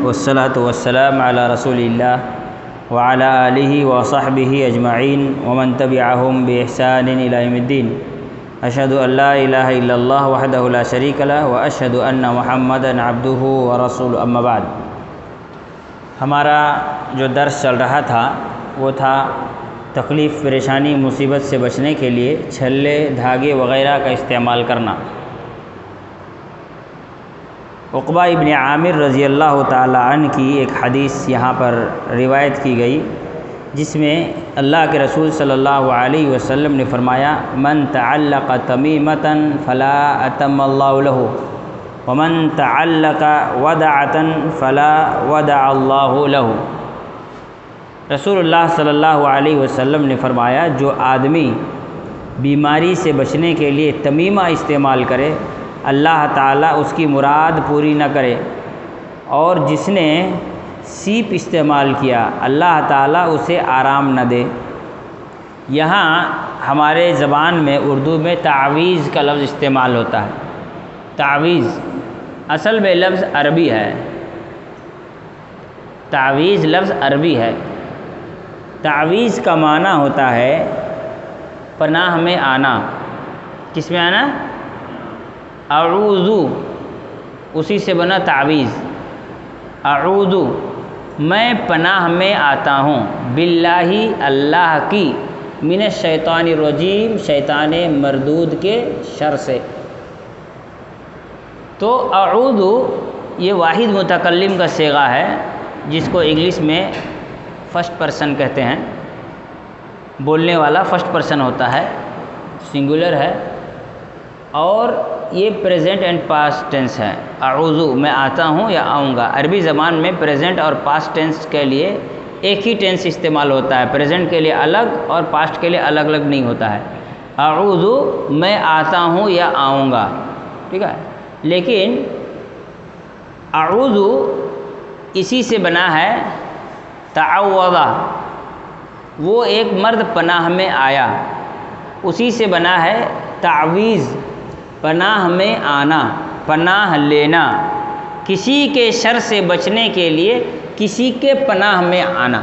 والصلاة والسلام علی رسول اللہ وعلی آلہ وصحبہ اجمعین ومن تبعہم بإحسان الی یوم الدین۔ اشہد ان لا الہ الا اللہ وحدہ لا شریک لہ واشہد ان محمدا عبدہ ورسولہ، اما بعد۔ ہمارا جو درس چل رہا تھا وہ تھا تکلیف، پریشانی، مصیبت سے بچنے کے لیے چھلے، دھاگے وغیرہ کا استعمال کرنا۔ عقبہ ابن عامر رضی اللہ تعالی عنہ کی ایک حدیث یہاں پر روایت کی گئی، جس میں اللہ کے رسول صلی اللہ علیہ وسلم نے فرمایا: من تعلق تمیمۃ فلا اتم اللہ لہ ومن تعلق ودعۃ فلا ودع اللہ لہ۔ رسول اللہ صلی اللہ علیہ وسلم نے فرمایا، جو آدمی بیماری سے بچنے کے لیے تمیمہ استعمال کرے، اللہ تعالیٰ اس کی مراد پوری نہ کرے، اور جس نے سیپ استعمال کیا، اللہ تعالیٰ اسے آرام نہ دے۔ یہاں ہمارے زبان میں، اردو میں تعویذ کا لفظ استعمال ہوتا ہے۔ تعویذ اصل میں لفظ عربی ہے، تعویذ لفظ عربی ہے۔ تعویذ کا معنی ہوتا ہے پناہ میں آنا۔ کس میں آنا؟ اعوذ، اسی سے بنا تعویذ۔ اعوذ، میں پناہ میں آتا ہوں، باللہ، اللہ کی، من الشیطان الرجیم، شیطان مردود کے شر سے۔ تو اعوذ یہ واحد متکلم کا صیغہ ہے، جس کو انگلش میں فرسٹ پرسن کہتے ہیں۔ بولنے والا فرسٹ پرسن ہوتا ہے، سنگولر ہے، اور یہ پریزنٹ اینڈ پاسٹ ٹینس ہے۔ اعوذ، میں آتا ہوں یا آؤں گا۔ عربی زبان میں پریزنٹ اور پاسٹ ٹینس کے لیے ایک ہی ٹینس استعمال ہوتا ہے، پریزنٹ کے لیے الگ اور پاسٹ کے لیے الگ الگ نہیں ہوتا ہے۔ اعوذ، میں آتا ہوں یا آؤں گا، ٹھیک ہے۔ لیکن اعوذ اسی سے بنا ہے تعوذ، وہ ایک مرد پناہ میں آیا، اسی سے بنا ہے تعویذ، پناہ میں آنا، پناہ لینا، کسی کے شر سے بچنے کے لیے کسی کے پناہ میں آنا۔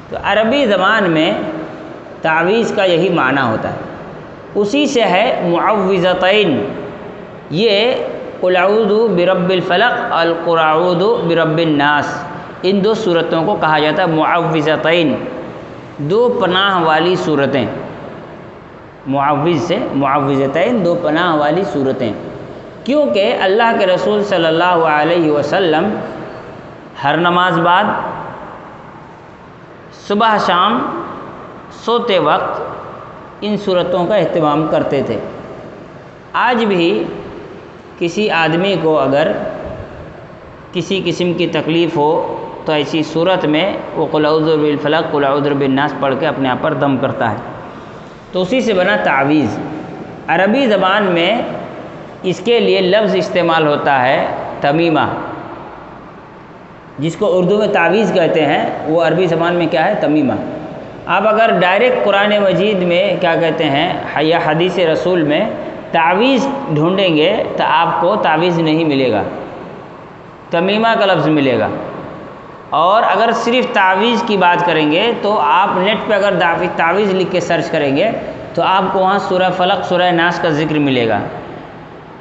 تو عربی زبان میں تعویذ کا یہی معنی ہوتا ہے۔ اسی سے ہے معوذتین، یہ قل اعوذ برب الفلق اور قل اعوذ برب الناس، ان دو صورتوں کو کہا جاتا ہے معوذتین، دو پناہ والی صورتیں۔ معوذ سے معوذتین، دو پناہ والی صورتیں، کیونکہ اللہ کے رسول صلی اللہ علیہ وسلم ہر نماز بعد، صبح شام، سوتے وقت ان صورتوں کا اہتمام کرتے تھے۔ آج بھی کسی آدمی کو اگر کسی قسم کی تکلیف ہو تو ایسی صورت میں وہ قل اعوذ بالفلق، قل اعوذ بالناس پڑھ کے اپنے آپ پر دم کرتا ہے۔ تو اسی سے بنا تعویذ۔ عربی زبان میں اس کے لیے لفظ استعمال ہوتا ہے تمیمہ، جس کو اردو میں تعویذ کہتے ہیں، وہ عربی زبان میں کیا ہے؟ تمیمہ۔ آپ اگر ڈائریکٹ قرآن مجید میں کیا کہتے ہیں یا حدیث رسول میں تعویذ ڈھونڈیں گے تو آپ کو تعویذ نہیں ملے گا، تمیمہ کا لفظ ملے گا۔ اور اگر صرف تعویذ کی بات کریں گے تو آپ نیٹ پہ اگر تعویذ لکھ کے سرچ کریں گے تو آپ کو وہاں سورہ فلق، سورہ ناس کا ذکر ملے گا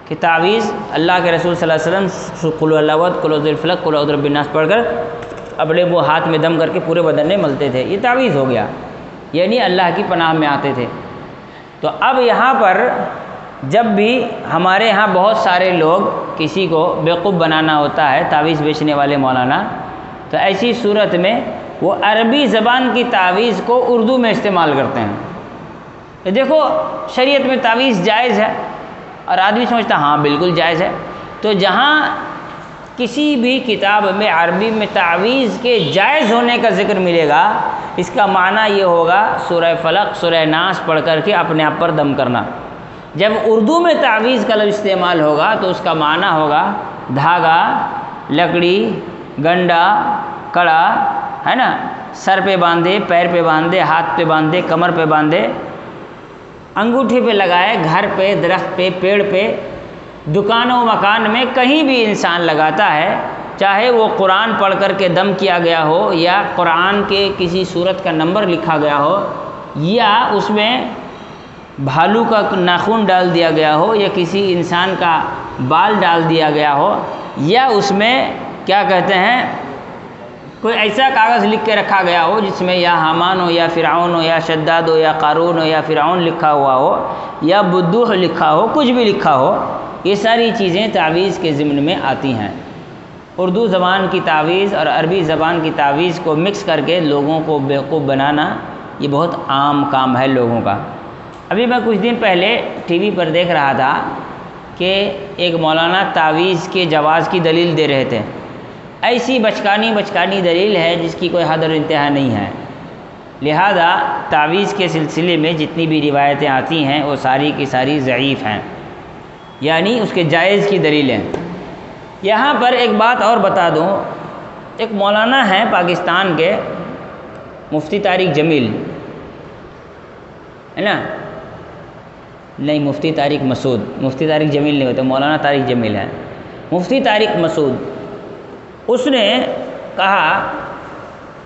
کہ تعویذ اللہ کے رسول صلی اللہ علیہ وسلم قل اللہ احد، قل اعوذ بالفلق، قل اعوذ برب الناس پڑھ کر اپنے وہ ہاتھ میں دم کر کے پورے بدن میں ملتے تھے، یہ تعویذ ہو گیا، یعنی اللہ کی پناہ میں آتے تھے۔ تو اب یہاں پر جب بھی ہمارے ہاں بہت سارے لوگ کسی کو بیوقوف بنانا ہوتا ہے، تعویذ بیچنے والے مولانا، تو ایسی صورت میں وہ عربی زبان کی تعویذ کو اردو میں استعمال کرتے ہیں کہ دیکھو شریعت میں تعویذ جائز ہے، اور آدمی سمجھتا ہاں بالکل جائز ہے۔ تو جہاں کسی بھی کتاب میں عربی میں تعویذ کے جائز ہونے کا ذکر ملے گا، اس کا معنی یہ ہوگا سورہ فلق، سورہ ناس پڑھ کر کے اپنے آپ پر دم کرنا۔ جب اردو میں تعویذ کا لفظ استعمال ہوگا تو اس کا معنی ہوگا دھاگا، لکڑی، گنڈا، کڑا، ہے نا، سر پہ باندھے، پیر پہ باندھے، ہاتھ پہ باندھے، کمر پہ باندھے، انگوٹھی پہ لگائے، گھر پہ، درخت پہ، پیڑ پہ، دکان و مکان میں کہیں بھی انسان لگاتا ہے چاہے وہ قرآن پڑھ کر کے دم کیا گیا ہو یا قرآن کے کسی سورت کا نمبر لکھا گیا ہو یا اس میں بھالو کا ناخن ڈال دیا گیا ہو یا کسی انسان کا بال ڈال دیا گیا ہو یا اس میں کیا کہتے ہیں کوئی ایسا کاغذ لکھ کے رکھا گیا ہو جس میں یا حامان ہو یا فرعون ہو یا شداد ہو یا قارون ہو یا فرعون لکھا ہوا ہو یا بدوح لکھا ہو، کچھ بھی لکھا ہو، یہ ساری چیزیں تعویذ کے ضمن میں آتی ہیں۔ اردو زبان کی تعویذ اور عربی زبان کی تعویذ کو مکس کر کے لوگوں کو بیوقوف بنانا یہ بہت عام کام ہے لوگوں کا۔ ابھی میں کچھ دن پہلے ٹی وی پر دیکھ رہا تھا کہ ایک مولانا تعویذ کے جواز کی دلیل دے رہے تھے۔ ایسی بچکانی دلیل ہے جس کی کوئی حد اور انتہا نہیں ہے، لہذا تعویذ کے سلسلے میں جتنی بھی روایتیں آتی ہیں وہ ساری کی ساری ضعیف ہیں، یعنی اس کے جائز کی دلیلیں۔ یہاں پر ایک بات اور بتا دوں، ایک مولانا ہیں پاکستان کے مفتی طارق جمیل، ہے نا؟ نہیں، مفتی طارق مسعود، مفتی طارق جمیل نہیں ہوتے، مولانا طارق جمیل ہے۔ مفتی طارق مسعود اس نے کہا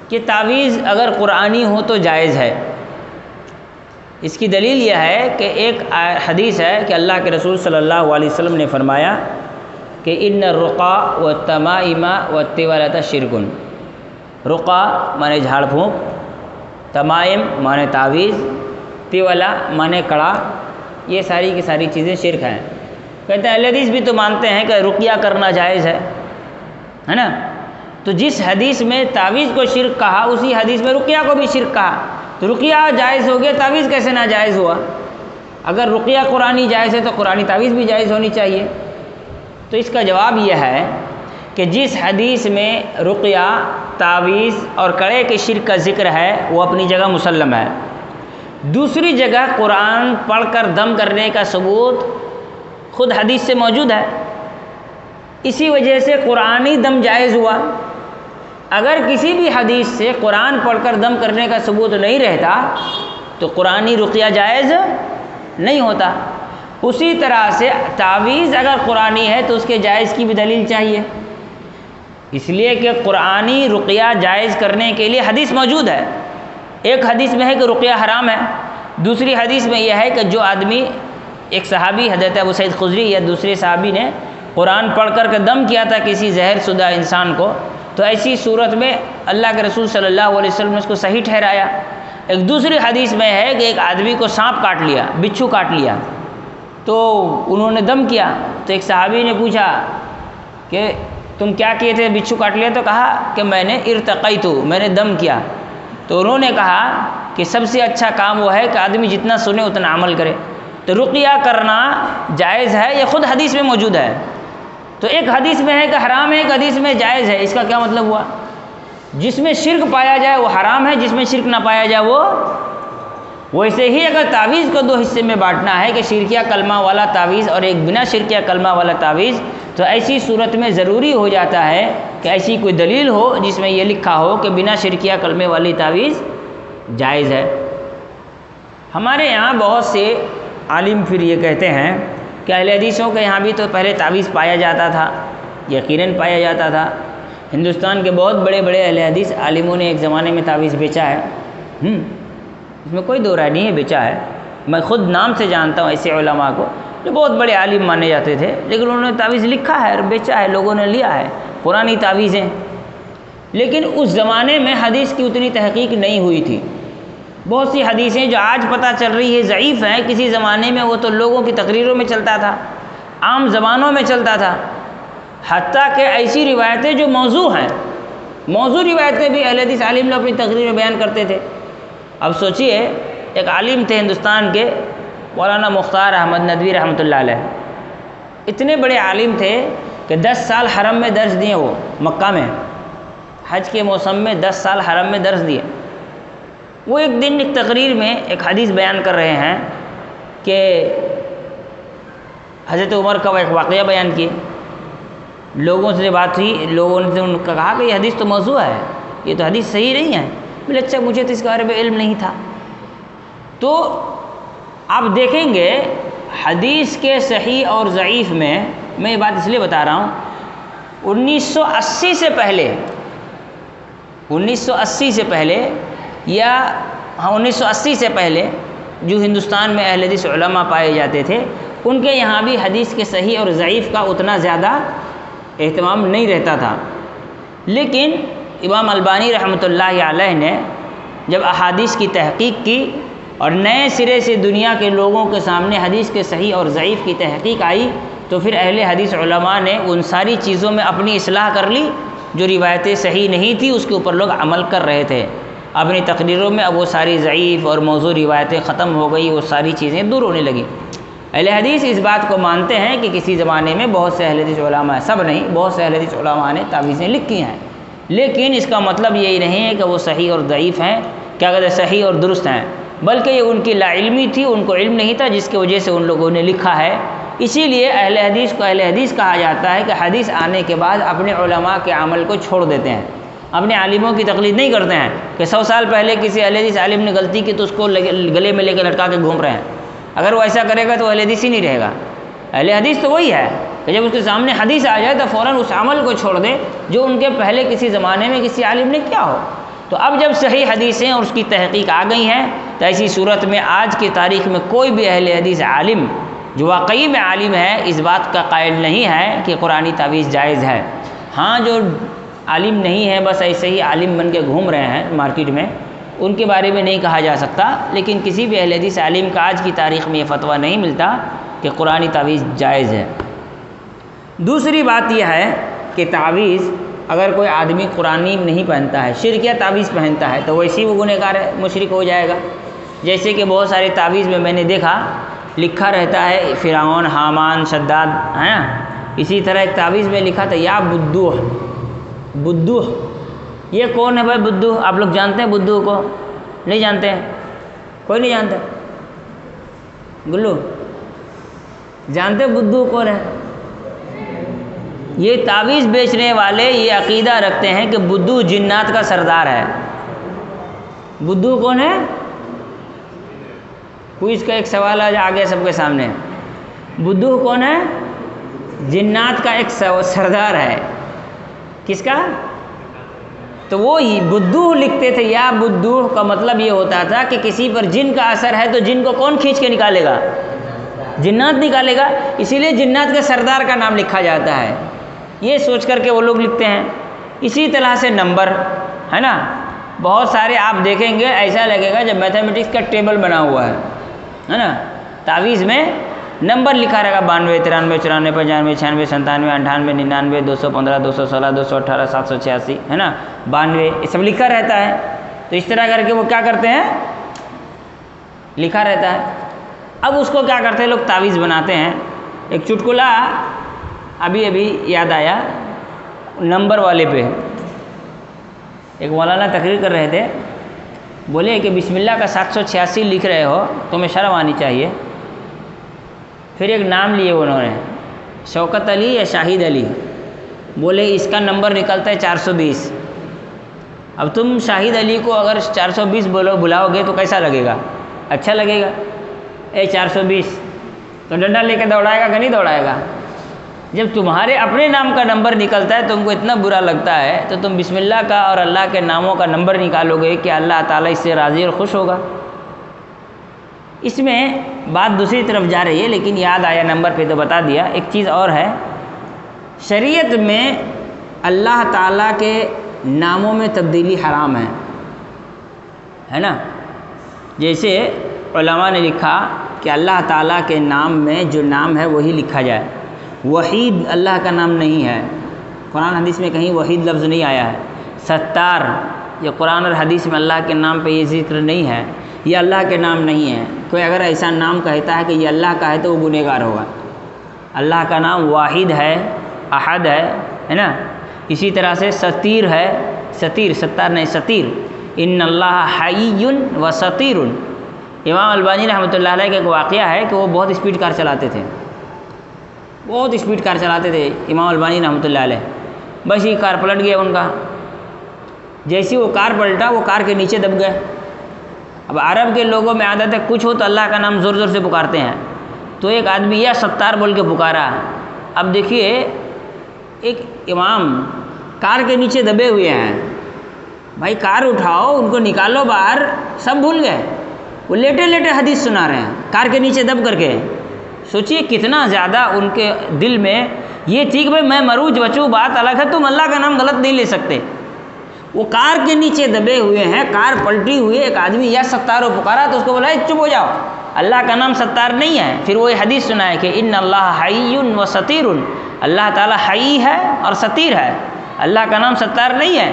کہ تعویذ اگر قرآنی ہو تو جائز ہے۔ اس کی دلیل یہ ہے کہ ایک حدیث ہے کہ اللہ کے رسول صلی اللہ علیہ وسلم نے فرمایا کہ ان الرقا والتمائم والتوالۃ شرک۔ رقا مانے جھاڑ پھونک، تمائم مانے تعویذ، تیولا مانے کڑا، یہ ساری کی ساری چیزیں شرک ہیں۔ کہتے ہیں اہل حدیث بھی تو مانتے ہیں کہ رقیہ کرنا جائز ہے نا؟ تو جس حدیث میں تعویذ کو شرک کہا اسی حدیث میں رقیہ کو بھی شرک کہا، تو رقیہ جائز ہو گیا، تعویذ کیسے ناجائز ہوا؟ اگر رقیہ قرآنی جائز ہے تو قرآنی تعویذ بھی جائز ہونی چاہیے۔ تو اس کا جواب یہ ہے کہ جس حدیث میں رقیہ، تعویذ اور کڑے کے شرک کا ذکر ہے وہ اپنی جگہ مسلم ہے، دوسری جگہ قرآن پڑھ کر دم کرنے کا ثبوت خود حدیث سے موجود ہے، اسی وجہ سے قرآنی دم جائز ہوا۔ اگر کسی بھی حدیث سے قرآن پڑھ کر دم کرنے کا ثبوت نہیں رہتا تو قرآنی رقیہ جائز نہیں ہوتا۔ اسی طرح سے تعویذ اگر قرآنی ہے تو اس کے جائز کی بھی دلیل چاہیے، اس لیے کہ قرآنی رقیہ جائز کرنے کے لیے حدیث موجود ہے۔ ایک حدیث میں ہے کہ رقیہ حرام ہے، دوسری حدیث میں یہ ہے کہ جو آدمی، ایک صحابی حضرت ابو سعید خدری یا دوسرے صحابی نے قرآن پڑھ کر کے دم کیا تھا کسی زہر شدہ انسان کو، تو ایسی صورت میں اللہ کے رسول صلی اللہ علیہ وسلم نے اس کو صحیح ٹھہرایا۔ ایک دوسری حدیث میں ہے کہ ایک آدمی کو سانپ کاٹ لیا، بچھو کاٹ لیا، تو انہوں نے دم کیا، تو ایک صحابی نے پوچھا کہ تم کیا کیے تھے؟ بچھو کاٹ لیا، تو کہا کہ میں نے ارتقیت، میں نے دم کیا۔ تو انہوں نے کہا کہ سب سے اچھا کام وہ ہے کہ آدمی جتنا سنے اتنا عمل کرے۔ تو رقیہ کرنا جائز ہے، یہ خود حدیث میں موجود ہے۔ تو ایک حدیث میں ہے کہ حرام ہے، ایک حدیث میں جائز ہے، اس کا کیا مطلب ہوا؟ جس میں شرک پایا جائے وہ حرام ہے، جس میں شرک نہ پایا جائے وہ۔ ویسے ہی اگر تعویذ کو دو حصے میں بانٹنا ہے کہ شرکیہ کلمہ والا تعویذ اور ایک بنا شرکیہ کلمہ والا تعویذ، تو ایسی صورت میں ضروری ہو جاتا ہے کہ ایسی کوئی دلیل ہو جس میں یہ لکھا ہو کہ بنا شرکیہ کلمے والی تعویذ جائز ہے۔ ہمارے یہاں بہت سے عالم پھر یہ کہتے ہیں کہ اہل حدیثوں کے یہاں بھی تو پہلے تعویذ پایا جاتا تھا، یقیناً پایا جاتا تھا۔ ہندوستان کے بہت بڑے بڑے اہل حدیث عالموں نے ایک زمانے میں تعویذ بیچا ہے، اس میں کوئی دو رائے نہیں ہے، بیچا ہے۔ میں خود نام سے جانتا ہوں ایسے علماء کو جو بہت بڑے عالم مانے جاتے تھے، لیکن انہوں نے تعویذ لکھا ہے اور بیچا ہے، لوگوں نے لیا ہے قرآنی تعویذیں۔ لیکن اس زمانے میں حدیث کی اتنی تحقیق نہیں ہوئی تھی۔ بہت سی حدیثیں جو آج پتہ چل رہی ہے ضعیف ہیں، کسی زمانے میں وہ تو لوگوں کی تقریروں میں چلتا تھا، عام زبانوں میں چلتا تھا، حتیٰ کہ ایسی روایتیں جو موضوع ہیں، موضوع روایتیں بھی اہل حدیث عالم لوگ اپنی تقریر میں بیان کرتے تھے۔ اب سوچئے ایک عالم تھے ہندوستان کے، مولانا مختار احمد ندوی رحمۃ اللہ علیہ، اتنے بڑے عالم تھے کہ 10 سال حرم میں درس دیے، وہ مکہ میں حج کے موسم میں 10 سال حرم میں درس دیے۔ وہ ایک دن ایک تقریر میں ایک حدیث بیان کر رہے ہیں کہ حضرت عمر کا وہ ایک واقعہ بیان کیے، لوگوں سے بات ہوئی، لوگوں نے ان کا کہا کہ یہ حدیث تو موضوع ہے، یہ تو حدیث صحیح نہیں ہے۔ بولے اچھا، مجھے تو اس کے بارے میں علم نہیں تھا۔ تو آپ دیکھیں گے حدیث کے صحیح اور ضعیف میں یہ بات اس لیے بتا رہا ہوں 1980 سے پہلے 1980 سے پہلے یا 1980 سے پہلے جو ہندوستان میں اہل حدیث علماء پائے جاتے تھے، ان کے یہاں بھی حدیث کے صحیح اور ضعیف کا اتنا زیادہ اہتمام نہیں رہتا تھا. لیکن امام البانی رحمۃ اللہ علیہ نے جب احادیث کی تحقیق کی اور نئے سرے سے دنیا کے لوگوں کے سامنے حدیث کے صحیح اور ضعیف کی تحقیق آئی، تو پھر اہل حدیث علماء نے ان ساری چیزوں میں اپنی اصلاح کر لی. جو روایتیں صحیح نہیں تھیں اس کے اوپر لوگ عمل کر رہے تھے اپنی تقریروں میں، اب وہ ساری ضعیف اور موضوع روایتیں ختم ہو گئی، وہ ساری چیزیں دور ہونے لگیں. اہل حدیث اس بات کو مانتے ہیں کہ کسی زمانے میں بہت سے اہل حدیث علماء، سب نہیں، بہت سے اہل حدیث علماء نے تعویذیں لکھی ہیں، لیکن اس کا مطلب یہی نہیں ہے کہ وہ صحیح اور ضعیف ہیں، کیا کہتے ہیں صحیح اور درست ہیں، بلکہ یہ ان کی لا علمی تھی، ان کو علم نہیں تھا جس کی وجہ سے ان لوگوں نے لکھا ہے. اسی لیے اہل حدیث کو اہل حدیث کہا جاتا ہے کہ حدیث آنے کے بعد اپنے علماء کے عمل کو چھوڑ دیتے ہیں، اپنے عالموں کی تقلید نہیں کرتے ہیں کہ 100 سال پہلے کسی اہل حدیث عالم نے غلطی کی تو اس کو گلے میں لے کے لٹکا کے گھوم رہے ہیں. اگر وہ ایسا کرے گا تو اہل حدیث ہی نہیں رہے گا. اہل حدیث تو وہی ہے کہ جب اس کے سامنے حدیث آ جائے تو فوراً اس عمل کو چھوڑ دے جو ان کے پہلے کسی زمانے میں کسی عالم نے کیا ہو. تو اب جب صحیح حدیثیں اور اس کی تحقیق آ گئی ہیں تو ایسی صورت میں آج کی تاریخ میں کوئی بھی اہل حدیث عالم جو واقعی میں عالم ہے اس بات کا قائل نہیں ہے کہ قرآنی تعویذ جائز ہے. ہاں جو عالم نہیں ہے بس ایسے ہی عالم بن کے گھوم رہے ہیں مارکیٹ میں، ان کے بارے میں نہیں کہا جا سکتا، لیکن کسی بھی اہل حدیث عالم کا آج کی تاریخ میں یہ فتویٰ نہیں ملتا کہ قرآنی تعویذ جائز ہے. دوسری بات یہ ہے کہ تعویذ اگر کوئی آدمی قرآنی نہیں پہنتا ہے، شرک یا تعویذ پہنتا ہے، تو ویسے ہی وہ گنہگار ہے، مشرک ہو جائے گا. جیسے کہ بہت سارے تعویذ میں نے دیکھا لکھا رہتا ہے فرعون، حامان، شداد، ہے نا. اسی طرح ایک تعویذ میں لکھا تھا یا بدوح. بدوح یہ کون ہے بھائی؟ بدوح آپ لوگ جانتے ہیں؟ بدوح کو نہیں جانتے ہیں؟ کوئی نہیں جانتا؟ گلو جانتے بدوح کون ہے؟ یہ تعویذ بیچنے والے یہ عقیدہ رکھتے ہیں کہ بدوح جنات کا سردار ہے. بدوح کون ہے؟ کوئی اس کا ایک سوال آ گیا سب کے سامنے. بدوح کون ہے؟ جنات کا ایک سردار ہے. کس کا؟ تو وہ بدوح لکھتے تھے. یا بدوح کا مطلب یہ ہوتا تھا کہ کسی پر جن کا اثر ہے تو جن کو کون کھینچ کے نکالے گا؟ جنات نکالے گا. اسی لیے جنات کے سردار کا نام لکھا جاتا ہے، یہ سوچ کر کے وہ لوگ لکھتے ہیں. اسی طرح سے نمبر ہے نا، بہت سارے آپ دیکھیں گے ایسا لگے گا جب میتھمیٹکس کا ٹیبل بنا ہوا ہے نا. تعویذ میں نمبر لکھا رہے گا 92 93 94 95 96 97 98 99 215 216 218 786 ہے نا، 92 یہ سب لکھا رہتا ہے. تو اس طرح کر کے وہ کیا کرتے ہیں؟ لکھا رہتا ہے. اب اس کو کیا کرتے ہیں لوگ؟ تعویذ بناتے ہیں. ایک چٹکلا ابھی یاد آیا نمبر والے پہ. ایک مولانا تقریر کر رہے تھے، بولے کہ بسم اللہ کا 786 لکھ رہے ہو تمہیں شرم آنی چاہیے. پھر ایک نام لیے انہوں نے، شوکت علی یا شاہد علی. بولے اس کا نمبر نکلتا ہے 420. اب تم شاہد علی کو اگر 420 بلاؤ گے تو کیسا لگے گا؟ اچھا لگے گا. 420 تو ڈنڈا لے کے دوڑائے گا کہ نہیں دوڑائے گا؟ جب تمہارے اپنے نام کا نمبر نکلتا ہے تم کو اتنا برا لگتا ہے تو تم بسم اللہ کا اور اللہ کے ناموں کا نمبر نکالو گے کہ اللہ تعالیٰ اس سے راضی اور خوش ہوگا. اس میں بات دوسری طرف جا رہی ہے، لیکن یاد آیا نمبر پہ تو بتا دیا. ایک چیز اور ہے، شریعت میں اللہ تعالیٰ کے ناموں میں تبدیلی حرام ہے نا. جیسے علماء نے لکھا کہ اللہ تعالیٰ کے نام میں جو نام ہے وہی لکھا جائے. وحید اللہ کا نام نہیں ہے، قرآن حدیث میں کہیں وحید لفظ نہیں آیا ہے. ستار یہ قرآن اور حدیث میں اللہ کے نام پہ یہ ذکر نہیں ہے، یہ اللہ کے نام نہیں ہے. کوئی اگر ایسا نام کہتا ہے کہ یہ اللہ کا ہے تو وہ گنہگار ہوگا. اللہ کا نام واحد ہے، احد ہے نا. اسی طرح سے ستیر ہے، ستیر ستار نہیں ستیر. ان اللہ حی و ستیر. امام البانی رحمۃ اللہ علیہ کا ایک واقعہ ہے کہ وہ بہت اسپیڈ کار چلاتے تھے، بہت اسپیڈ کار چلاتے تھے امام البانی رحمۃ اللہ علیہ. بس یہ کار پلٹ گیا ان کا. جیسی وہ کار پلٹا وہ کار کے نیچے دب گئے. اب عرب کے لوگوں میں عادت ہے کچھ ہو تو اللہ کا نام زور زور سے پکارتے ہیں. تو ایک آدمی یا ستار بول کے پکارا. اب دیکھیے ایک امام کار کے نیچے دبے ہوئے ہیں، بھائی کار اٹھاؤ، ان کو نکالو باہر، سب بھول گئے، وہ لیٹے لیٹے حدیث سنا رہے ہیں کار کے نیچے دب کر کے۔ سوچئے کتنا زیادہ ان کے دل میں یہ تھی کہ بھائی میں مروج بچوں، بات الگ ہے، تم اللہ کا نام غلط نہیں لے سکتے۔ وہ کار کے نیچے دبے ہوئے ہیں، کار پلٹی ہوئی، ایک آدمی یا ستارو پکارا تو اس کو بولا چپ ہو جاؤ، اللہ کا نام ستار نہیں ہے۔ پھر وہ حدیث سنا ہے کہ ان اللہ حی و ستیر، اللہ تعالیٰ حی ہے اور ستیر ہے، اللہ کا نام ستار نہیں ہے۔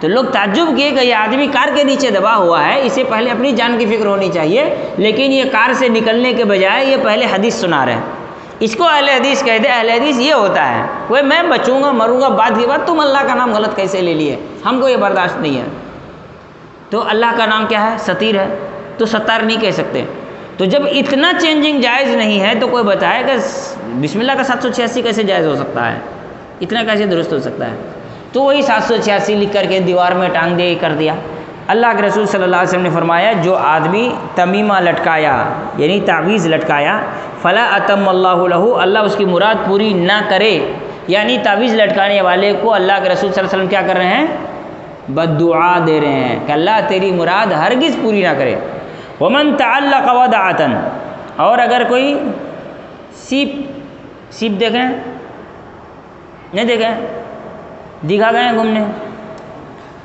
تو لوگ تعجب کیے کہ یہ آدمی کار کے نیچے دبا ہوا ہے، اسے پہلے اپنی جان کی فکر ہونی چاہیے، لیکن یہ کار سے نکلنے کے بجائے یہ پہلے حدیث سنا رہے ہیں۔ اس کو اہل حدیث کہتے ہیں۔ اہل حدیث یہ ہوتا ہے، وہ میں بچوں گا مروں گا، بعد کی بات تم اللہ کا نام غلط کیسے لے لیے، ہم کو یہ برداشت نہیں ہے۔ تو اللہ کا نام کیا ہے؟ ستیر ہے، تو ستار نہیں کہہ سکتے۔ تو جب اتنا چینجنگ جائز نہیں ہے تو کوئی بتائے کہ بسم اللہ کا 786 کیسے جائز ہو سکتا ہے، اتنا کیسے درست ہو سکتا ہے؟ تو وہی 786 لکھ کر کے دیوار میں ٹانگ دے کر دیا۔ اللہ کے رسول صلی اللہ علیہ وسلم نے فرمایا جو آدمی تمیمہ لٹکایا یعنی تعویذ لٹکایا، فلا اتم اللہ لہ، اللہ اس کی مراد پوری نہ کرے، یعنی تعویذ لٹکانے والے کو اللہ کے رسول صلی اللہ علیہ وسلم کیا کر رہے ہیں؟ بد دعا دے رہے ہیں کہ اللہ تیری مراد ہرگز پوری نہ کرے۔ ومن تعلق ودعۃ، اور اگر کوئی سیپ دیکھیں نہیں دیکھیں، دیگھا گئے ہیں گھومنے،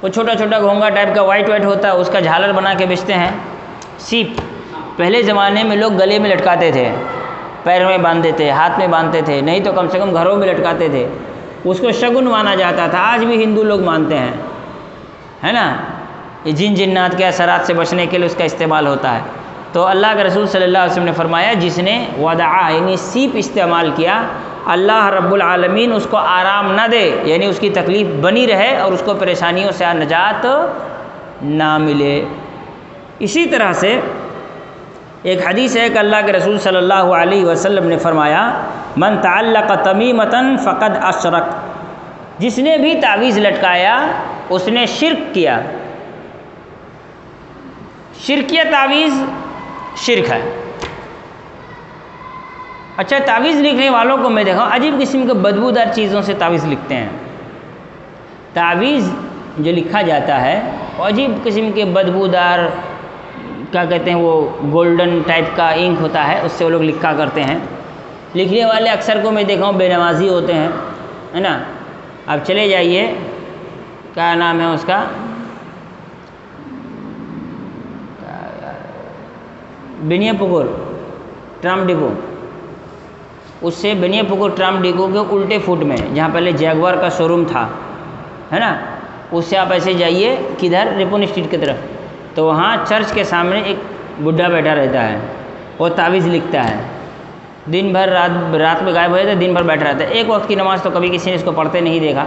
وہ چھوٹا چھوٹا گھونگا ٹائپ کا وائٹ ہوتا ہے، اس کا جھالر بنا کے بیچتے ہیں۔ سیپ پہلے زمانے میں لوگ گلے میں لٹکاتے تھے، پیر میں باندھتے تھے، ہاتھ میں باندھتے تھے، نہیں تو کم سے کم گھروں میں لٹکاتے تھے، اس کو شگن مانا جاتا تھا۔ آج بھی ہندو لوگ مانتے ہیں، ہے نا، یہ جن جنات کے اثرات سے بچنے کے لیے اس کا استعمال ہوتا ہے۔ تو اللہ کے رسول صلی اللہ علیہ وسلم نے فرمایا جس نے ودعا یعنی سیپ استعمال کیا، اللہ رب العالمین اس کو آرام نہ دے، یعنی اس کی تکلیف بنی رہے اور اس کو پریشانیوں سے نجات نہ ملے۔ اسی طرح سے ایک حدیث ہے کہ اللہ کے رسول صلی اللہ علیہ وسلم نے فرمایا من تعلق تمیمۃ فقد اشرک، جس نے بھی تعویذ لٹکایا اس نے شرک کیا۔ شرکیہ تعویذ شرک ہے۔ اچھا، تعویذ لکھنے والوں کو میں دیکھا عجیب قسم کے بدبودار چیزوں سے تعویذ لکھتے ہیں۔ تعویذ جو لکھا جاتا ہے وہ عجیب قسم کے بدبودار، کیا کہتے ہیں، وہ گولڈن ٹائپ کا انک ہوتا ہے، اس سے وہ لوگ لکھا کرتے ہیں۔ لکھنے والے اکثر کو میں دیکھا ہوں بے نمازی ہوتے ہیں، ہے نا۔ اب چلے جائیے، کیا نام ہے اس کا، بنیا پکور ٹرام ڈپو، اس سے بنیا پکور ٹرام ڈپو کے الٹے فوٹ میں جہاں پہلے جیگوار کا شو روم تھا، ہے نا، اس سے آپ ایسے جائیے کدھر، ریپون اسٹریٹ کی طرف، تو وہاں چرچ کے سامنے ایک بڈھا بیٹھا رہتا ہے، وہ تعویذ لکھتا ہے، دن بھر رات میں غائب ہو جاتا ہے، دن بھر بیٹھا رہتا ہے۔ ایک وقت کی نماز تو کبھی کسی نے اس کو پڑھتے نہیں دیکھا،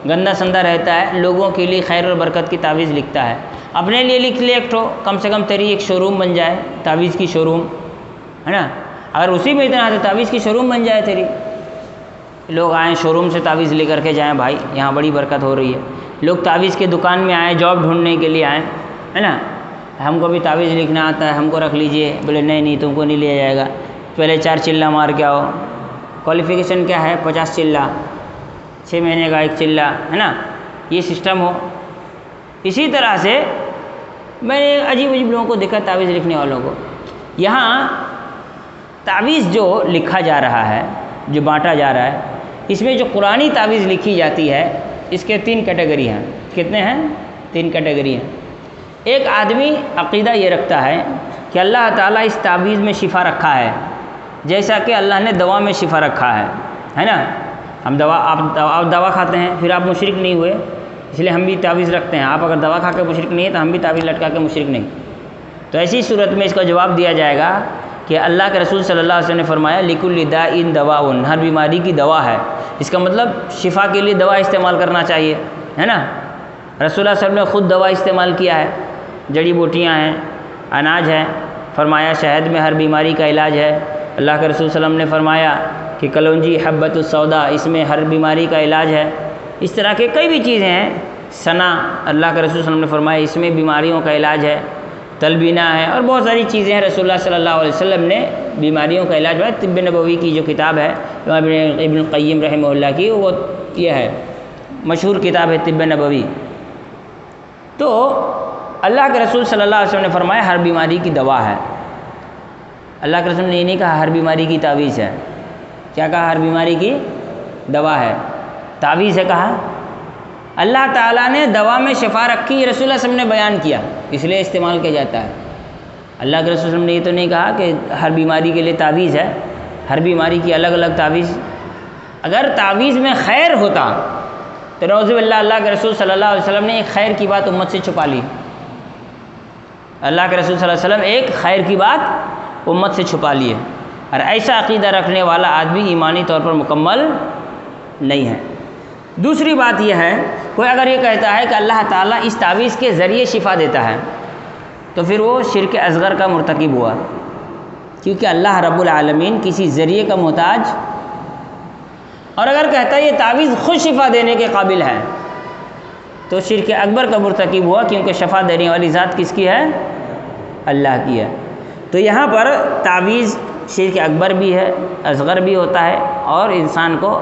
گندا سندا رہتا ہے، لوگوں کے لیے خیر اور برکت کی تعویذ لکھتا ہے۔ اپنے لیے لکھ لے ایک ٹھو، کم سے کم تیری ایک شو روم بن جائے، تعویذ کی شو روم، ہے نا، اگر اسی میں اتنا ہے تو تعویذ کی شو روم بن جائے تیری، لوگ آئیں شو روم سے تعویذ لے کر کے جائیں، بھائی یہاں بڑی برکت ہو رہی ہے۔ لوگ تعویذ کے دکان میں آئیں، جاب ڈھونڈنے کے لیے آئیں، ہے نا، ہم کو بھی تعویذ لکھنا آتا ہے، ہم کو رکھ لیجئے، بولے نہیں تم کو نہیں لیا جائے گا، پہلے 4 چلہ مار کے آؤ، کوالیفیکیشن کیا ہے، 50 چلہ، 6 مہینے کا 1 چلہ، ہے نا، یہ سسٹم ہو۔ اسی طرح سے میں نے عجیب لوگوں کو دیکھا تعویذ لکھنے والوں کو۔ یہاں تعویذ جو لکھا جا رہا ہے، جو بانٹا جا رہا ہے، اس میں جو قرآنی تعویذ لکھی جاتی ہے، اس کے 3 کیٹیگری ہیں۔ کتنے ہیں؟ 3 کیٹیگری ہیں۔ ایک آدمی عقیدہ یہ رکھتا ہے کہ اللہ تعالیٰ اس تعویذ میں شفا رکھا ہے، جیسا کہ اللہ نے دوا میں شفا رکھا ہے نا۔ ہم آپ دوا کھاتے ہیں، پھر آپ مشرک نہیں ہوئے، اس لیے ہم بھی تعویذ رکھتے ہیں۔ آپ اگر دوا کھا کے مشرک نہیں ہے تو ہم بھی تعویذ لٹکا کے مشرک نہیں۔ تو ایسی صورت میں اس کا جواب دیا جائے گا کہ اللہ کے رسول صلی اللہ علیہ وسلم نے فرمایا لِكُلِّ دَاءٍ دَوَاءٌ، ہر بیماری کی دوا ہے۔ اس کا مطلب شفا کے لیے دوا استعمال کرنا چاہیے، ہے نا۔ رسول اللہ صلی اللہ علیہ وسلم نے خود دوا استعمال کیا ہے، جڑی بوٹیاں ہیں، اناج ہے، فرمایا شہد میں ہر بیماری کا علاج ہے۔ اللہ کے رسول صلی اللہ علیہ وسلم نے فرمایا کہ کلونجی حبۃ السودا، اس میں ہر بیماری کا علاج ہے۔ اس طرح کے کئی بھی چیزیں ہیں۔ سنا، اللہ کے رسول صلی اللہ علیہ وسلم نے فرمایا اس میں بیماریوں کا علاج ہے۔ تلبینہ ہے اور بہت ساری چیزیں ہیں رسول اللہ صلی اللہ علیہ وسلم نے بیماریوں کا علاج ہے۔ طب نبوی کی جو کتاب ہے ابن القیم رحمہ اللہ کی، وہ یہ ہے مشہور کتاب ہے طب نبوی۔ تو اللہ کے رسول صلی اللہ علیہ وسلم نے فرمایا ہر بیماری کی دوا ہے۔ اللہ کے رسول نے یہ نہیں کہا ہر بیماری کی تعویذ ہے، کیا کہا؟ ہر بیماری کی دوا ہے، تعویذ ہے کہا۔ اللہ تعالیٰ نے دوا میں شفا رکھی، یہ رسول اللہ صلی اللہ علیہ وسلم نے بیان کیا، اس لیے استعمال کیا جاتا ہے۔ اللہ کے رسول صلی اللہ علیہ وسلم نے یہ تو نہیں کہا کہ ہر بیماری کے لیے تعویذ ہے، ہر بیماری کی الگ الگ تعویذ۔ اگر تعویذ میں خیر ہوتا تو نعوذ باللہ اللہ کے رسول صلی اللہ علیہ وسلم نے ایک خیر کی بات امت سے چھپا لی۔ اللہ کے رسول صلی اللہ علیہ وسلم ایک خیر کی بات امت سے چھپا لیے، اور ایسا عقیدہ رکھنے والا آدمی ایمانی طور پر مکمل نہیں ہے۔ دوسری بات یہ ہے، کوئی اگر یہ کہتا ہے کہ اللہ تعالیٰ اس تعویذ کے ذریعے شفا دیتا ہے تو پھر وہ شرک اصغر کا مرتکب ہوا، کیونکہ اللہ رب العالمین کسی ذریعے کا محتاج، اور اگر کہتا ہے یہ تعویذ خود شفا دینے کے قابل ہے تو شرک اکبر کا مرتکب ہوا، کیونکہ شفا دینے والی ذات کس کی ہے؟ اللہ کی ہے۔ تو یہاں پر تعویذ شرک اکبر بھی ہے، اصغر بھی ہوتا ہے، اور انسان کو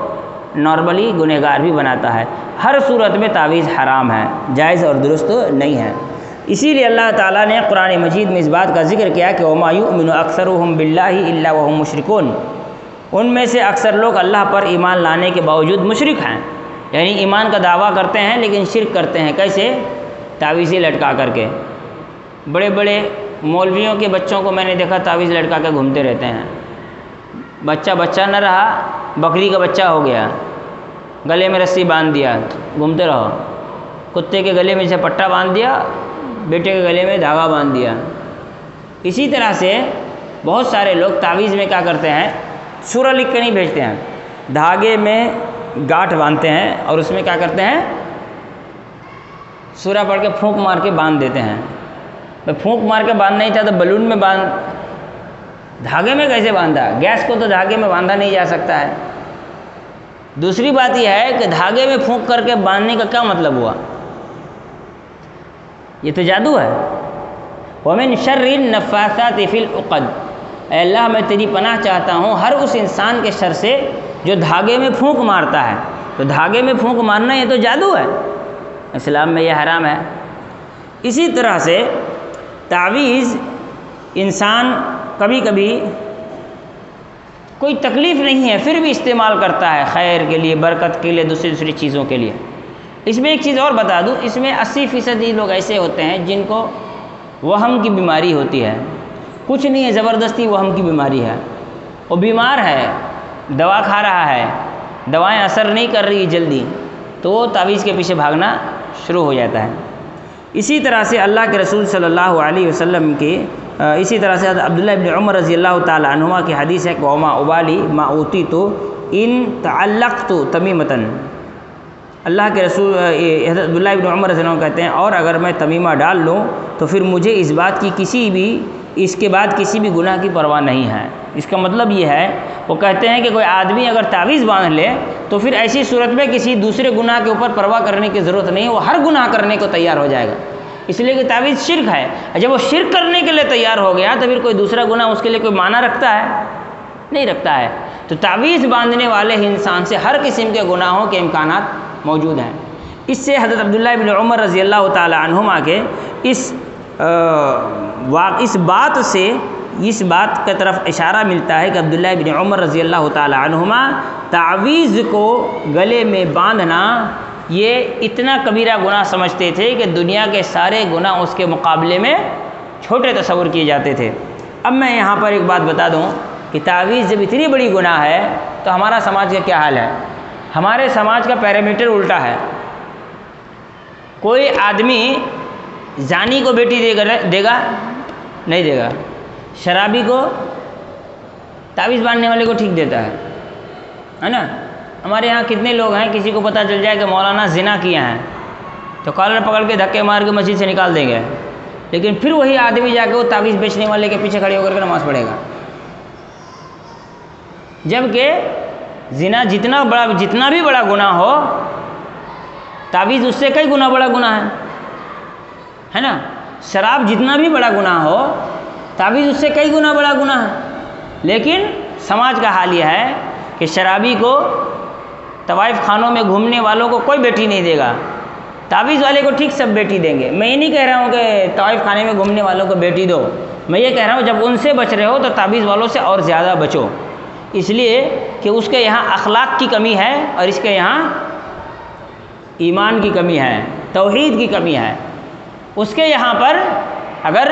نارملی گنہگار بھی بناتا ہے۔ ہر صورت میں تعویذ حرام ہے، جائز اور درست نہیں ہے۔ اسی لیے اللہ تعالیٰ نے قرآن مجید میں اس بات کا ذکر کیا کہ وَمَا يُؤْمِنُ أَكْثَرُهُم بِاللَّهِ إِلَّا وَهُم مُشْرِكُونَ، ان میں سے اکثر لوگ اللہ پر ایمان لانے کے باوجود مشرک ہیں، یعنی ایمان کا دعویٰ کرتے ہیں لیکن شرک کرتے ہیں۔ کیسے؟ تعویذیں لٹکا کر کے۔ بڑے بڑے مولویوں کے بچوں کو میں نے دیکھا تعویذ لٹکا کے گھومتے رہتے ہیں۔ بچہ نہ رہا، بکری کا بچہ ہو گیا، گلے میں رسی باندھ دیا، گھومتے رہو۔ کتے کے گلے میں جیسے پٹا باندھ دیا، بیٹے کے گلے میں دھاگا باندھ دیا۔ اسی طرح سے بہت سارے لوگ تعویذ میں کیا کرتے ہیں، سورہ لکھ کے نہیں بھیجتے ہیں، دھاگے میں گاٹھ باندھتے ہیں اور اس میں کیا کرتے ہیں، سورہ پڑھ کے پھونک مار کے باندھ دیتے ہیں۔ پھونک مار کے باندھنا ہی تھا تو بلون میں دھاگے میں کیسے باندھا؟ گیس کو تو دھاگے میں باندھا نہیں جا سکتا ہے۔ دوسری بات یہ ہے کہ دھاگے میں پھونک کر کے باندھنے کا کیا مطلب ہوا؟ یہ تو جادو ہے۔ وَمِن شَرِّ النَّفَّاثَاتِ فِي الْعُقَدِ، اے اللہ میں تیری پناہ چاہتا ہوں ہر اس انسان کے شر سے جو دھاگے میں پھونک مارتا ہے۔ تو دھاگے میں پھونک مارنا یہ تو جادو ہے، اسلام میں یہ حرام ہے۔ اسی طرح سے تعویذ انسان کبھی کبھی کوئی تکلیف نہیں ہے پھر بھی استعمال کرتا ہے، خیر کے لیے، برکت کے لیے، دوسری چیزوں کے لیے۔ اس میں ایک چیز اور بتا دوں، اس میں 80% لوگ ایسے ہوتے ہیں جن کو وہم کی بیماری ہوتی ہے، کچھ نہیں ہے، زبردستی وہم کی بیماری ہے، وہ بیمار ہے، دوا کھا رہا ہے، دوائیں اثر نہیں کر رہی جلدی، تو وہ تعویذ کے پیچھے بھاگنا شروع ہو جاتا ہے۔ اسی طرح سے اللہ کے رسول صلی اللہ علیہ وسلم کی اسی طرح سے عبداللہ ابن عمر رضی اللہ تعالی عنہما کی حدیث ہے کہ وما ابالی ما اوتیت ان تعلقت تمیمۃ، اللہ کے رسول حضرت عبداللہ ابن عمر رضی اللہ عنہ کہتے ہیں اور اگر میں تمیمہ ڈال لوں تو پھر مجھے اس بات کی اس کے بعد کسی بھی گناہ کی پرواہ نہیں ہے۔ اس کا مطلب یہ ہے، وہ کہتے ہیں کہ کوئی آدمی اگر تعویذ باندھ لے تو پھر ایسی صورت میں کسی دوسرے گناہ کے اوپر پرواہ کرنے کی ضرورت نہیں ہے، وہ ہر گناہ کرنے کو تیار ہو جائے گا، اس لیے کہ تعویذ شرک ہے۔ جب وہ شرک کرنے کے لیے تیار ہو گیا تو پھر کوئی دوسرا گناہ اس کے لیے کوئی معنی رکھتا ہے؟ نہیں رکھتا ہے۔ تو تعویذ باندھنے والے انسان سے ہر قسم کے گناہوں کے امکانات موجود ہیں۔ اس سے حضرت عبداللہ ابن عمر رضی اللہ تعالی عنہما کے اس بات کی طرف اشارہ ملتا ہے کہ عبداللہ ابن عمر رضی اللہ تعالی عنہما تعویذ کو گلے میں باندھنا یہ اتنا کبیرہ گناہ سمجھتے تھے کہ دنیا کے سارے گناہ اس کے مقابلے میں چھوٹے تصور کیے جاتے تھے۔ اب میں یہاں پر ایک بات بتا دوں کہ تعویذ جب اتنی بڑی گناہ ہے تو ہمارا سماج کا کیا حال ہے؟ ہمارے سماج کا پیرامیٹر الٹا ہے۔ کوئی آدمی زانی کو بیٹی دے گا؟ نہیں دے گا۔ شرابی کو تعویذ باندھنے والے کو ٹھیک دیتا ہے نا؟ ہمارے یہاں کتنے لوگ ہیں کسی کو پتہ چل جائے کہ مولانا زنا کیا ہیں تو کالر پکڑ کے دھکے مار کے مسجد سے نکال دیں گے، لیکن پھر وہی آدمی جا کے وہ تعویذ بیچنے والے کے پیچھے کھڑے ہو کر کے نماز پڑھے گا، جبکہ زنا جتنا بھی بڑا گناہ ہو تعویذ اس سے کئی گنا بڑا گناہ ہے نا؟ شراب جتنا بھی بڑا گناہ ہو، تعویذ اس سے کئی گنا بڑا گناہ ہے، لیکن سماج کا حال یہ ہے کہ شرابی کو، طوائف خانوں میں گھومنے والوں کو کوئی بیٹی نہیں دے گا، تعویذ والے کو ٹھیک سب بیٹی دیں گے۔ میں یہ نہیں کہہ رہا ہوں کہ طوائف خانے میں گھومنے والوں کو بیٹی دو، میں یہ کہہ رہا ہوں جب ان سے بچ رہے ہو تو تعویذ والوں سے اور زیادہ بچو، اس لیے کہ اس کے یہاں اخلاق کی کمی ہے اور اس کے یہاں ایمان کی کمی ہے، توحید کی کمی ہے۔ اس کے یہاں پر اگر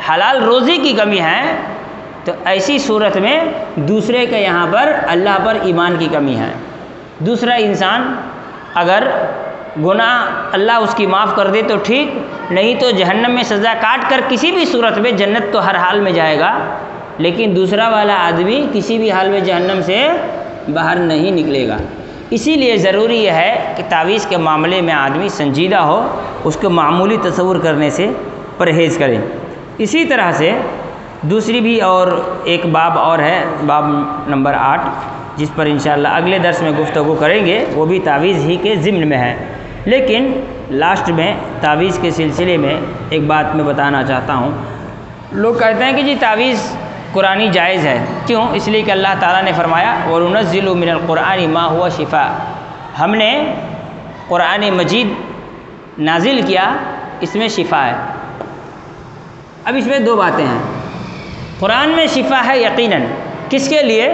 حلال روزی کی کمی ہے تو ایسی صورت میں دوسرے کے یہاں پر اللہ پر ایمان کی کمی ہے۔ دوسرا انسان اگر گناہ اللہ اس کی معاف کر دے تو ٹھیک، نہیں تو جہنم میں سزا کاٹ کر کسی بھی صورت میں جنت تو ہر حال میں جائے گا، لیکن دوسرا والا آدمی کسی بھی حال میں جہنم سے باہر نہیں نکلے گا۔ اسی لیے ضروری یہ ہے کہ تعویذ کے معاملے میں آدمی سنجیدہ ہو، اس کو معمولی تصور کرنے سے پرہیز کرے۔ اسی طرح سے دوسری بھی اور ایک باب اور ہے، باب نمبر 8، جس پر انشاءاللہ اگلے درس میں گفتگو کریں گے، وہ بھی تعویذ ہی کے ضمن میں ہے۔ لیکن لاسٹ میں تعویذ کے سلسلے میں ایک بات میں بتانا چاہتا ہوں۔ لوگ کہتے ہیں کہ جی تعویذ قرآنی جائز ہے، کیوں؟ اس لیے کہ اللہ تعالیٰ نے فرمایا وَنُنَزِّلُ مِنَ الْقُرْآنِ مَا هُوَ شِفَاءٌ، ہم نے قرآن مجید نازل کیا، اس میں شفا ہے۔ اب اس میں دو باتیں ہیں، قرآن میں شفا ہے یقیناً، کس کے لیے؟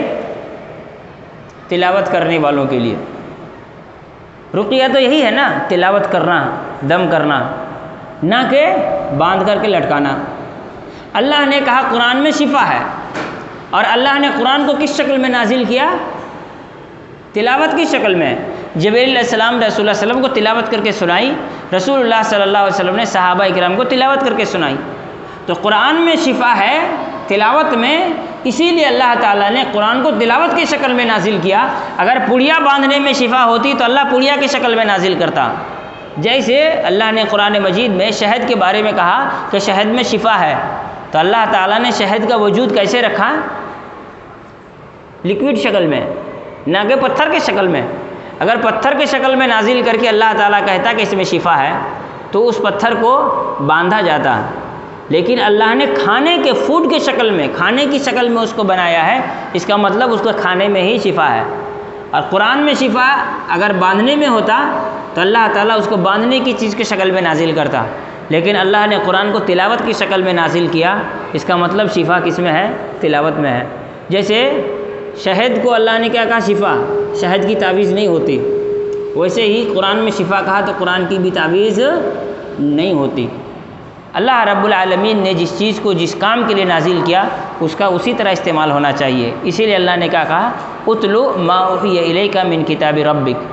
تلاوت کرنے والوں کے لیے۔ رقیہ تو یہی ہے نا، تلاوت کرنا، دم کرنا، نہ کہ باندھ کر کے لٹکانا۔ اللہ نے کہا قرآن میں شفا ہے، اور اللہ نے قرآن کو کس شکل میں نازل کیا؟ تلاوت کی شکل میں۔ جبریل علیہ السلام رسول اللہ صلی اللہ علیہ وسلم کو تلاوت کر کے سنائی، رسول اللہ صلی اللہ علیہ وسلم نے صحابہ کرام کو تلاوت کر کے سنائی۔ تو قرآن میں شفا ہے تلاوت میں، اسی لیے اللہ تعالیٰ نے قرآن کو تلاوت کی شکل میں نازل کیا۔ اگر پڑیا باندھنے میں شفا ہوتی تو اللہ پڑیا کی شکل میں نازل کرتا۔ جیسے اللہ نے قرآن مجید میں شہد کے بارے میں کہا کہ شہد میں شفا ہے، تو اللہ تعالیٰ نے شہد کا وجود کیسے رکھا؟ لکوڈ شکل میں، نہ کہ پتھر کے شکل میں۔ اگر پتھر کے شکل میں نازل کر کے اللہ تعالیٰ کہتا کہ اس میں شفا ہے تو اس پتھر کو باندھا جاتا، لیکن اللہ نے کھانے کے فوڈ کے شکل میں، کھانے کی شکل میں اس کو بنایا ہے، اس کا مطلب اس کو کھانے میں ہی شفا ہے۔ اور قرآن میں شفا اگر باندھنے میں ہوتا تو اللہ تعالیٰ اس کو باندھنے کی چیز کی شکل میں نازل کرتا، لیکن اللہ نے قرآن کو تلاوت کی شکل میں نازل کیا، اس کا مطلب شفا کس میں ہے؟ تلاوت میں ہے۔ جیسے شہد کو اللہ نے کیا کہا؟ شفا، شہد کی تعویذ نہیں ہوتی، ویسے ہی قرآن میں شفا کہا تو قرآن کی بھی تعویذ نہیں ہوتی۔ اللہ رب العالمین نے جس چیز کو جس کام کے لیے نازل کیا اس کا اسی طرح استعمال ہونا چاہیے، اسی لیے اللہ نے کیا کہا؟ اتلو ما اوحی الیک من کتاب ربک،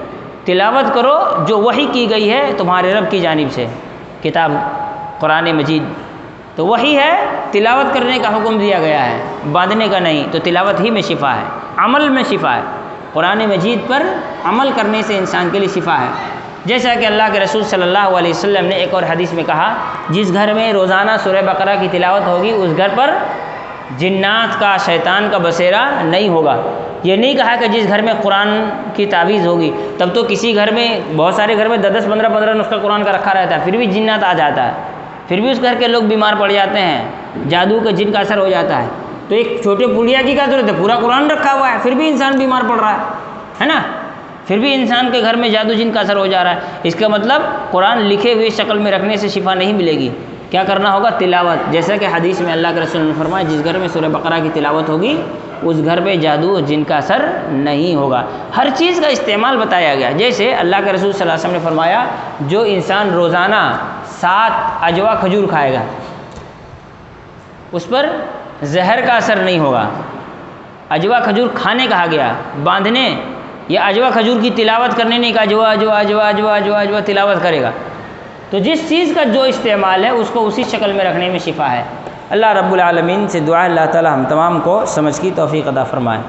تلاوت کرو جو وحی کی گئی ہے تمہارے رب کی جانب سے، کتاب قرآن مجید تو وحی ہے، تلاوت کرنے کا حکم دیا گیا ہے، باندھنے کا نہیں۔ تو تلاوت ہی میں شفا ہے، عمل میں شفا ہے، قرآن مجید پر عمل کرنے سے انسان کے لیے شفا ہے۔ جیسا کہ اللہ کے رسول صلی اللہ علیہ وسلم نے ایک اور حدیث میں کہا، جس گھر میں روزانہ سورہ بقرہ کی تلاوت ہوگی اس گھر پر جنات کا، شیطان کا بسیرا نہیں ہوگا۔ یہ نہیں کہا کہ جس گھر میں قرآن کی تعویذ ہوگی، تب تو کسی گھر میں، بہت سارے گھر میں 10-15 نسخہ قرآن کا رکھا رہتا ہے، پھر بھی جنات آ جاتا ہے، پھر بھی اس گھر کے لوگ بیمار پڑ جاتے ہیں، جادو کا جن کا اثر ہو جاتا ہے۔ تو ایک چھوٹے پڑیا کی کیا ضرورت ہے؟ پورا قرآن رکھا ہوا ہے، پھر بھی انسان بیمار پڑ رہا ہے نا، پھر بھی انسان کے گھر میں جادو جن کا اثر ہو جا رہا ہے۔ اس کا مطلب قرآن لکھے ہوئے شکل میں رکھنے سے شفا نہیں ملے گی، کیا کرنا ہوگا؟ تلاوت۔ جیسا کہ حدیث میں اللہ کے رسول نے فرمایا جس گھر میں سورہ بقرہ کی تلاوت ہوگی اس گھر پہ جادو جن کا اثر نہیں ہوگا۔ ہر چیز کا استعمال بتایا گیا۔ جیسے اللہ کے رسول صلی اللہ علیہ وسلم نے فرمایا جو انسان روزانہ 7 اجوا کھجور کھائے گا اس پر زہر کا اثر نہیں ہوگا۔ اجوا کھجور کھانے کہا گیا، باندھنے یا اجوا کھجور کی تلاوت کرنے نہیں کہا، اجوا اجوا اجوا اجوا اجوا اجوا تلاوت کرے گا۔ تو جس چیز کا جو استعمال ہے اس کو اسی شکل میں رکھنے میں شفا ہے۔ اللہ رب العالمین سے دعا اللہ تعالی ہم تمام کو سمجھ کی توفیق عطا فرمائے۔